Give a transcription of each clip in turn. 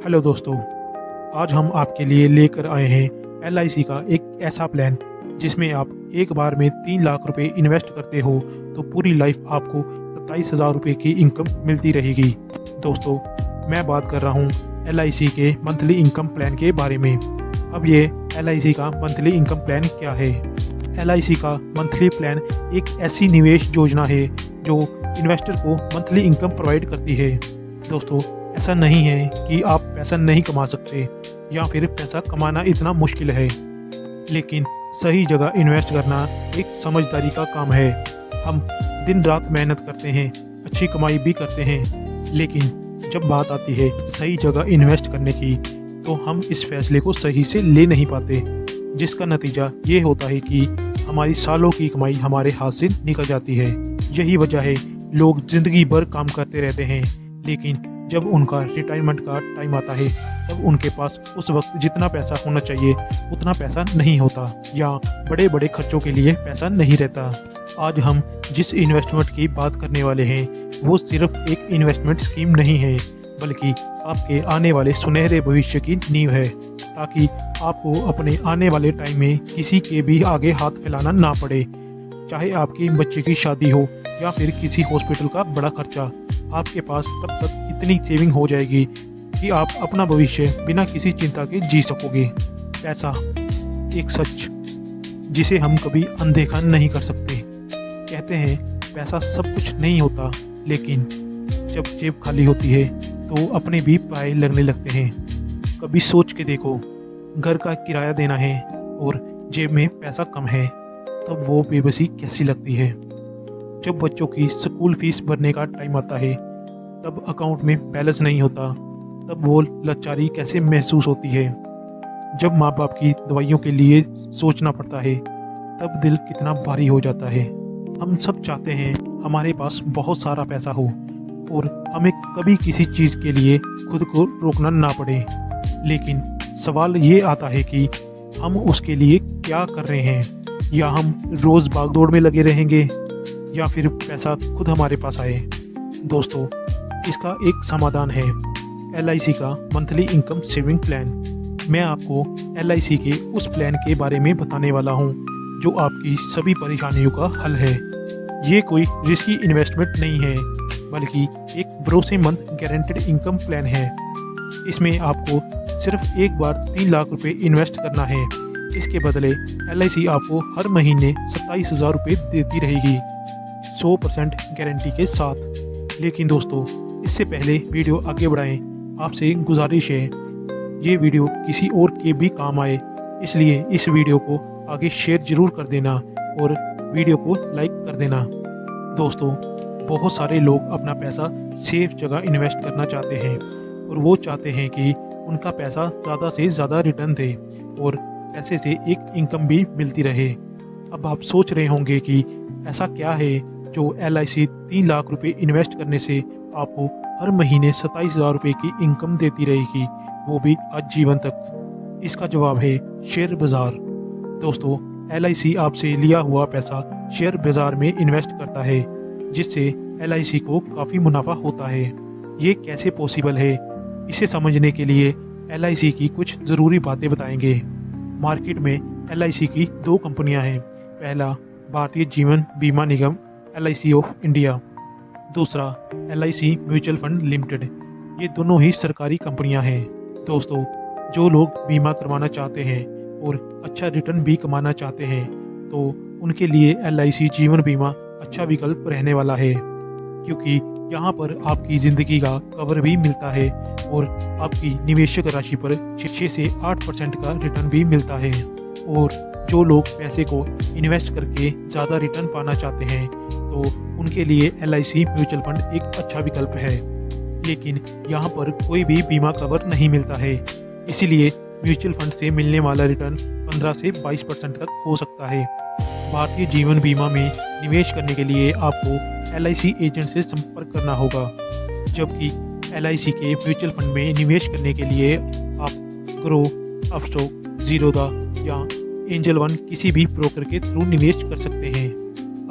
Hello दोस्तों, आज हम आपके लिए लेकर आए हैं LIC का एक ऐसा प्लान जिसमें आप एक बार में 3 लाख रुपए इन्वेस्ट करते हो तो पूरी लाइफ आपको 27,000 रुपये की इनकम मिलती रहेगी। दोस्तों, मैं बात कर रहा हूँ LIC के मंथली इनकम प्लान के बारे में। अब ये LIC का मंथली इनकम प्लान क्या है? LIC का मंथली प्लान एक ऐसी निवेश योजना है जो इन्वेस्टर को मंथली इनकम प्रोवाइड करती है। दोस्तों, ऐसा नहीं है कि आप पैसा नहीं कमा सकते या फिर पैसा कमाना इतना मुश्किल है, लेकिन सही जगह इन्वेस्ट करना एक समझदारी का काम है। हम दिन रात मेहनत करते हैं, अच्छी कमाई भी करते हैं, लेकिन जब बात आती है सही जगह इन्वेस्ट करने की तो हम इस फैसले को सही से ले नहीं पाते, जिसका नतीजा ये होता है कि हमारी सालों की कमाई हमारे हाथ से निकल जाती है। यही वजह है लोग ज़िंदगी भर काम करते रहते हैं, लेकिन जब उनका रिटायरमेंट का टाइम आता है तब उनके पास उस वक्त जितना पैसा होना चाहिए उतना पैसा नहीं होता या बड़े बड़े खर्चों के लिए पैसा नहीं रहता। आज हम जिस इन्वेस्टमेंट की बात करने वाले हैं वो सिर्फ एक इन्वेस्टमेंट स्कीम नहीं है, बल्कि आपके आने वाले सुनहरे भविष्य की नींव है, ताकि आपको अपने आने वाले टाइम में किसी के भी आगे हाथ फैलाना ना पड़े। चाहे आपकी बच्चे की शादी हो या फिर किसी हॉस्पिटल का बड़ा खर्चा, आपके पास तब तक इतनी सेविंग हो जाएगी कि आप अपना भविष्य बिना किसी चिंता के जी सकोगे। पैसा एक सच जिसे हम कभी अनदेखा नहीं कर सकते। कहते हैं पैसा सब कुछ नहीं होता, लेकिन जब जेब खाली होती है तो अपने भी पाए लगने लगते हैं। कभी सोच के देखो, घर का किराया देना है और जेब में पैसा कम है, तब वो बेबसी कैसी लगती है। जब बच्चों की स्कूल फीस भरने का टाइम आता है तब अकाउंट में बैलेंस नहीं होता, तब वो लाचारी कैसे महसूस होती है। जब माँ बाप की दवाइयों के लिए सोचना पड़ता है तब दिल कितना भारी हो जाता है। हम सब चाहते हैं हमारे पास बहुत सारा पैसा हो और हमें कभी किसी चीज़ के लिए खुद को रोकना ना पड़े, लेकिन सवाल ये आता है कि हम उसके लिए क्या कर रहे हैं। या हम रोज़ भागदौड़ में लगे रहेंगे या फिर पैसा खुद हमारे पास आए। दोस्तों, इसका एक समाधान है LIC का मंथली इनकम सेविंग प्लान। मैं आपको LIC के उस प्लान के बारे में बताने वाला हूं जो आपकी सभी परेशानियों का हल है। ये कोई रिस्की इन्वेस्टमेंट नहीं है, बल्कि एक भरोसेमंद गारंटेड इनकम प्लान है। इसमें आपको सिर्फ एक बार 3 लाख रुपए इन्वेस्ट करना है। इसके बदले LIC आपको हर महीने 27,000 रुपये देती रहेगी, 100% गारंटी के साथ। लेकिन दोस्तों, इससे पहले वीडियो आगे बढ़ाएं, आपसे गुजारिश है ये वीडियो किसी और के भी काम आए, इसलिए इस वीडियो को आगे शेयर जरूर कर देना और वीडियो को लाइक कर देना। दोस्तों, बहुत सारे लोग अपना पैसा सेफ जगह इन्वेस्ट करना चाहते हैं और वो चाहते हैं कि उनका पैसा ज़्यादा से ज़्यादा रिटर्न दे और पैसे से एक इनकम भी मिलती रहे। अब आप सोच रहे होंगे कि ऐसा क्या है जो LIC 3 लाख रुपए इन्वेस्ट करने से आपको हर महीने 27,000 रुपये की इनकम देती रहेगी, वो भी आजीवन तक। इसका जवाब है शेयर बाज़ार। दोस्तों, LIC आपसे लिया हुआ पैसा शेयर बाज़ार में इन्वेस्ट करता है, जिससे LIC को काफ़ी मुनाफा होता है। ये कैसे पॉसिबल है, इसे समझने के लिए LIC की कुछ ज़रूरी बातें बताएंगे। मार्केट में LIC की 2 कंपनियां हैं। पहला, भारतीय जीवन बीमा निगम LIC ऑफ इंडिया, दूसरा LIC म्यूचुअल फंड लिमिटेड। ये दोनों ही सरकारी कंपनियां हैं। दोस्तों, जो लोग बीमा करवाना चाहते हैं और अच्छा रिटर्न भी कमाना चाहते हैं तो उनके लिए LIC जीवन बीमा अच्छा विकल्प रहने वाला है, क्योंकि यहाँ पर आपकी ज़िंदगी का कवर भी मिलता है और आपकी निवेशक राशि पर 6 से 8% का रिटर्न भी मिलता है। और जो लोग पैसे को इन्वेस्ट करके ज़्यादा रिटर्न पाना चाहते हैं तो उनके लिए LIC म्यूचुअल फंड एक अच्छा विकल्प है, लेकिन यहाँ पर कोई भी बीमा कवर नहीं मिलता है, इसीलिए म्यूचुअल फंड से मिलने वाला रिटर्न 15 से 22% तक हो सकता है। भारतीय जीवन बीमा में निवेश करने के लिए आपको LIC एजेंट से संपर्क करना होगा, जबकि LIC के म्यूचुअल फंड में निवेश करने के लिए आप ग्रो, अपस्टॉक, जीरोधा या एंजल वन किसी भी ब्रोकर के थ्रू निवेश कर सकते हैं।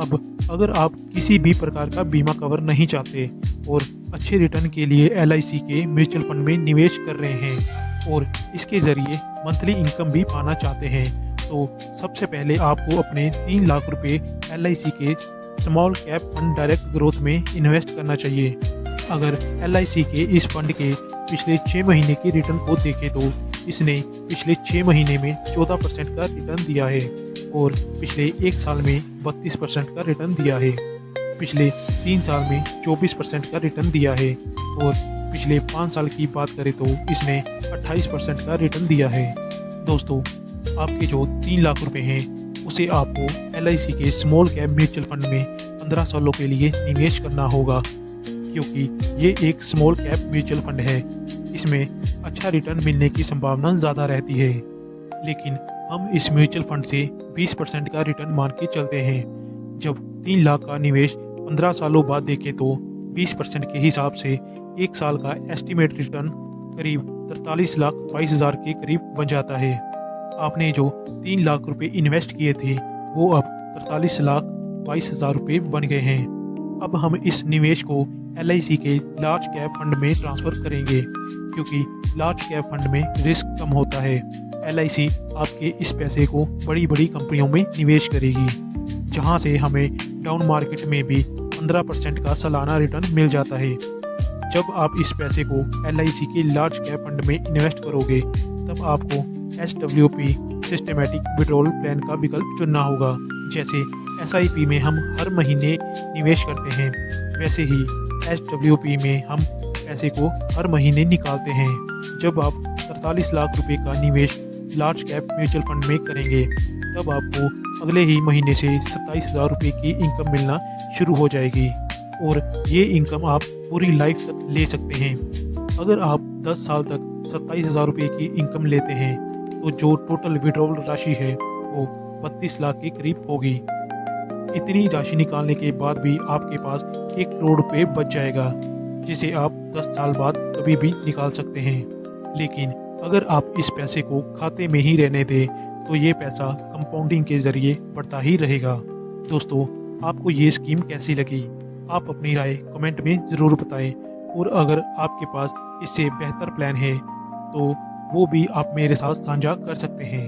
अब अगर आप किसी भी प्रकार का बीमा कवर नहीं चाहते और अच्छे रिटर्न के लिए LIC के म्यूचुअल फंड में निवेश कर रहे हैं और इसके ज़रिए मंथली इनकम भी पाना चाहते हैं, तो सबसे पहले आपको अपने 3 लाख रुपए LIC के small cap fund direct growth में इन्वेस्ट करना चाहिए। अगर LIC के इस फंड के पिछले 6 महीने की रिटर्न को देखें तो इसने पिछले 6 महीने में 14% का रिटर्न दिया है और पिछले 1 साल में 32% का रिटर्न दिया है। पिछले 3 साल में 24% का रिटर्न दिया है और पिछले 5 साल की बात करें तो इसने 28% का रिटर्न दिया है। दोस्तों, आपके जो 3 लाख रुपए हैं उसे आपको LIC के स्मॉल कैप म्यूचुअल फंड में 15 सालों के लिए निवेश करना होगा, क्योंकि ये एक स्मॉल कैप म्यूचुअल फंड है। इसमें अच्छा रिटर्न मिलने की संभावना ज़्यादा रहती है, लेकिन हम इस म्यूचुअल फंड से 20% का रिटर्न मान के चलते हैं। जब 3 लाख का निवेश 15 सालों बाद देखें तो 20% के हिसाब से 1 साल का एस्टिमेट रिटर्न करीब 43,22,000 के करीब बन जाता है। आपने जो 3 लाख रुपए इन्वेस्ट किए थे वो अब 43,22,000 रुपये बन गए हैं। अब हम इस निवेश को LIC के लार्ज कैप फंड में ट्रांसफ़र करेंगे, क्योंकि लार्ज कैप फंड में रिस्क कम होता है। LIC आपके इस पैसे को बड़ी बड़ी कंपनियों में निवेश करेगी, जहां से हमें डाउन मार्केट में भी 15% का सालाना रिटर्न मिल जाता है। जब आप इस पैसे को LIC के लार्ज कैप फंड में इन्वेस्ट करोगे तब आपको SWP सिस्टमेटिक विड्रॉल प्लान का विकल्प चुनना होगा। जैसे SIP में हम हर महीने निवेश करते हैं, वैसे ही SWP में हम पैसे को हर महीने निकालते हैं। जब आप 43 लाख रुपए का निवेश लार्ज कैप म्यूचुअल फंड में करेंगे तब आपको अगले ही महीने से 27,000 रुपये की इनकम मिलना शुरू हो जाएगी और ये इनकम आप पूरी लाइफ तक ले सकते हैं। अगर आप 10 साल तक 27,000 रुपये की इनकम लेते हैं तो जो टोटल विड्रॉल राशि है वो 32 लाख के करीब होगी। इतनी राशि निकालने के बाद भी आपके पास 1 करोड़ रुपये बच जाएगा, जिसे आप 10 साल बाद कभी भी निकाल सकते हैं। लेकिन अगर आप इस पैसे को खाते में ही रहने दें तो ये पैसा कंपाउंडिंग के ज़रिए बढ़ता ही रहेगा। दोस्तों, आपको ये स्कीम कैसी लगी? आप अपनी राय कमेंट में ज़रूर बताएं और अगर आपके पास इससे बेहतर प्लान है तो वो भी आप मेरे साथ साझा कर सकते हैं।